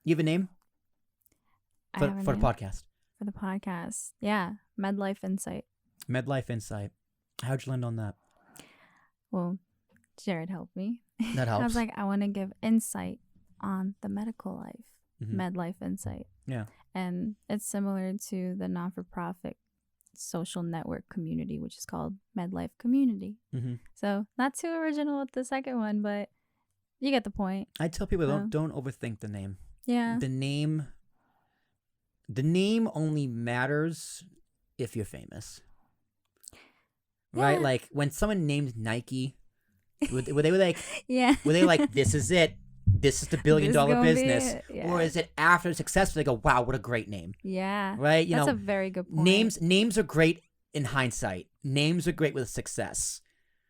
You have a name I for have a the name podcast? for the podcast. Yeah, Medlife Insight. Medlife Insight. How'd you land on that? Well, Jared helped me. That I was helps. like, I want to give insight on the medical life. Mhm. Medlife Insight. Yeah. And it's similar to the non-for-profit social network community, which is called Medlife Community. Mm-hmm. So not too original with the second one, but you get the point. I tell people don't overthink the name. Yeah. The name only matters if you're famous. Right? Yeah. Like when someone named Nike, were they like, Yeah. were they like, this is it? This is the $1 billion gonna be business? it. Yeah. Or is it after success they go, wow, what a great name? Yeah. Right? That's a very good point. Names are great in hindsight. Names are great with success.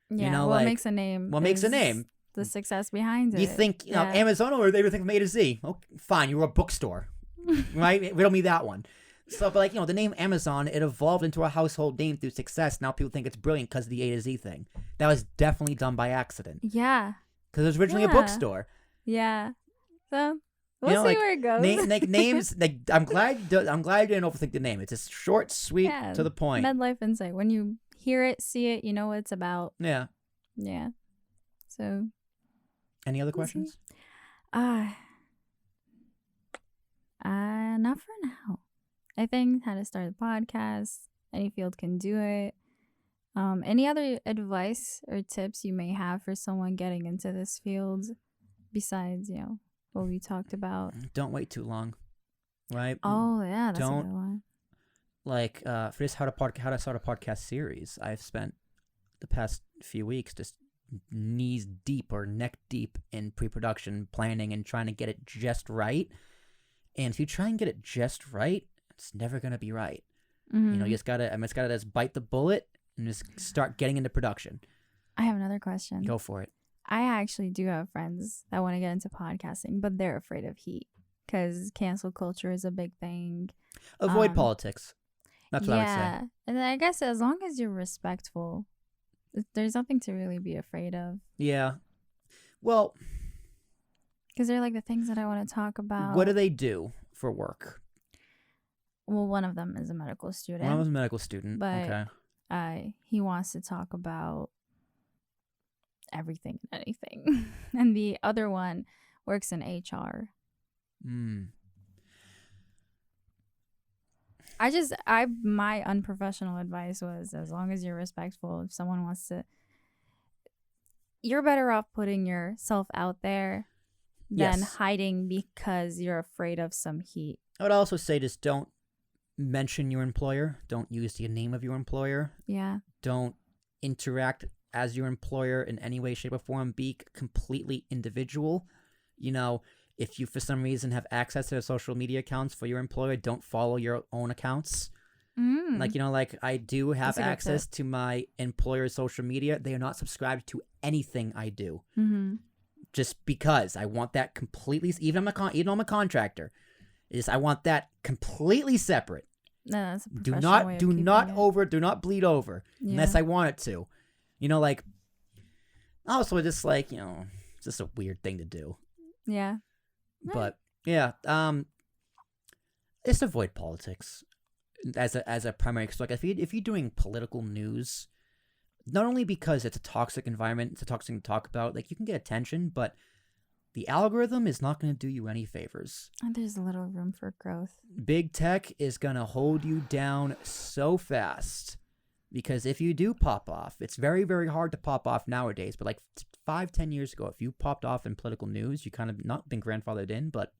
Yeah. What makes a name? What makes a name? The success behind it. You think, Amazon, or they would think from A to Z. Oh, fine, you were a bookstore. Right? Riddle me that one. So, but the name Amazon, it evolved into a household name through success. Now people think it's brilliant because of the A to Z thing. That was definitely done by accident. Yeah. Because it was originally a bookstore. Yeah. So we'll see where it goes. Names, I'm glad you didn't overthink the name. It's just short, sweet, to the point. Medlife Insight. When you hear it, see it, you know what it's about. Yeah. Yeah. So. Any other questions? Not for now. I think how to start a podcast. Any field can do it. Any other advice or tips you may have for someone getting into this field besides, what we talked about? Don't wait too long, right? Oh, yeah, that's a good one. Like, for this how to start a podcast series, I've spent the past few weeks just knees deep or neck deep in pre-production planning and trying to get it just right. And if you try and get it just right, it's never going to be right. Mm-hmm. You just gotta just bite the bullet and just start getting into production. I have another question. Go for it. I actually do have friends that want to get into podcasting, but they're afraid of heat because cancel culture is a big thing. Avoid politics. That's what I would say. And I guess as long as you're respectful, there's nothing to really be afraid of. Yeah. Well, because they're like the things that I want to talk about. What do they do for work? Well, one of them is a medical student. One of them's a medical student. But he wants to talk about everything and anything. And the other one works in HR. My unprofessional advice was, as long as you're respectful, if someone wants to, you're better off putting yourself out there than hiding because you're afraid of some heat. I would also say just don't mention your employer. Don't use the name of your employer. Yeah. Don't interact as your employer in any way, shape, or form. Be completely individual. If you for some reason have access to their social media accounts for your employer, don't follow your own accounts. I do have access to my employer's social media. They are not subscribed to anything I do. Mm-hmm. Just because I want that completely, even I'm a contractor, I want that completely separate. No, that's a professional way of keeping it. Do not bleed over unless I want it to. Also just it's just a weird thing to do. Yeah. But yeah, just avoid politics as a primary. Cause if you're doing political news, not only because it's a toxic environment, it's a toxic thing to talk about. You can get attention, but the algorithm is not going to do you any favors. And there's a little room for growth. Big tech is going to hold you down so fast because if you do pop off, it's very, very hard to pop off nowadays. But 5-10 years ago, if you popped off in political news, you kind of not been grandfathered in, but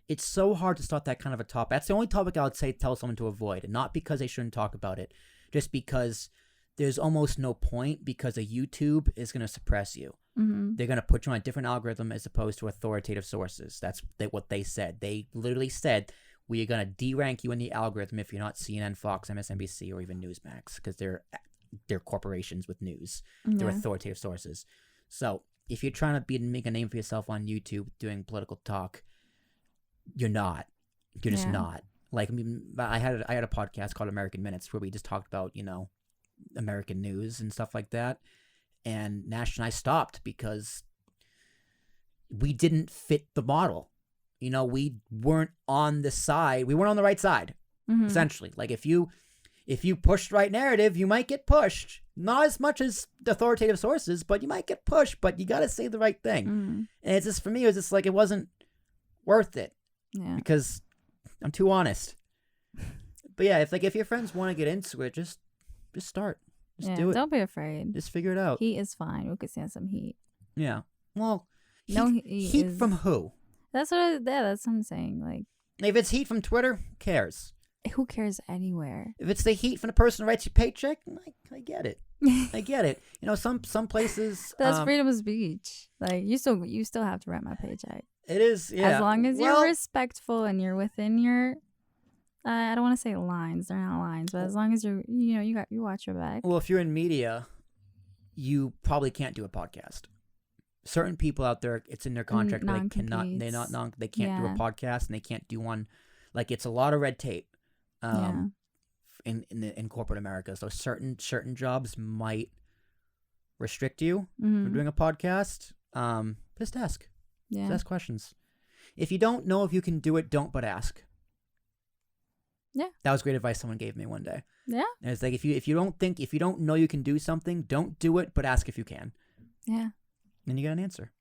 it's so hard to start that kind of a topic. That's the only topic I would say tell someone to avoid, and not because they shouldn't talk about it, just because there's almost no point because a YouTube is going to suppress you. Mm-hmm. They're going to put you on a different algorithm as opposed to authoritative sources. That's what they said. They literally said, we are going to de-rank you in the algorithm if you're not CNN, Fox, MSNBC, or even Newsmax, because they're corporations with news. They're authoritative sources. So if you're trying to make a name for yourself on YouTube doing political talk, you're not. You're just not. I had a podcast called American Minutes where we just talked about, American news and stuff like that. And Nash and I stopped because we didn't fit the model. we weren't on the side. We weren't on the right side, essentially. Like if you push the right narrative, you might get pushed. Not as much as the authoritative sources, but you might get pushed. But you got to say the right thing. And it's just, for me, it was just like, it wasn't worth it. Yeah. Because I'm too honest. But yeah, if your friends want to get into it, just start. Just do it. Don't be afraid. Just figure it out. Heat is fine. We could stand some heat. Yeah. Well, No heat from who? That's what I'm saying. Like, if it's heat from Twitter, who cares? Who cares anywhere? If it's the heat from the person who writes your paycheck, I get it. I get it. Some places. That's freedom of speech. Like, you still have to write my paycheck. It is, yeah. As long as you're respectful and you're within your, I don't want to say lines. They're not lines, but as long as you watch your back. Well, if you're in media, you probably can't do a podcast. Certain people out there, it's in their contract. They can't do a podcast, and they can't do one. Like, it's a lot of red tape. In corporate America, so certain jobs might restrict you from doing a podcast. Just ask. Yeah. Just ask questions. If you don't know if you can do it, don't but ask. Yeah. That was great advice someone gave me one day. Yeah. And it's like, if you don't know you can do something, don't do it, but ask if you can. Yeah. Then you get an answer.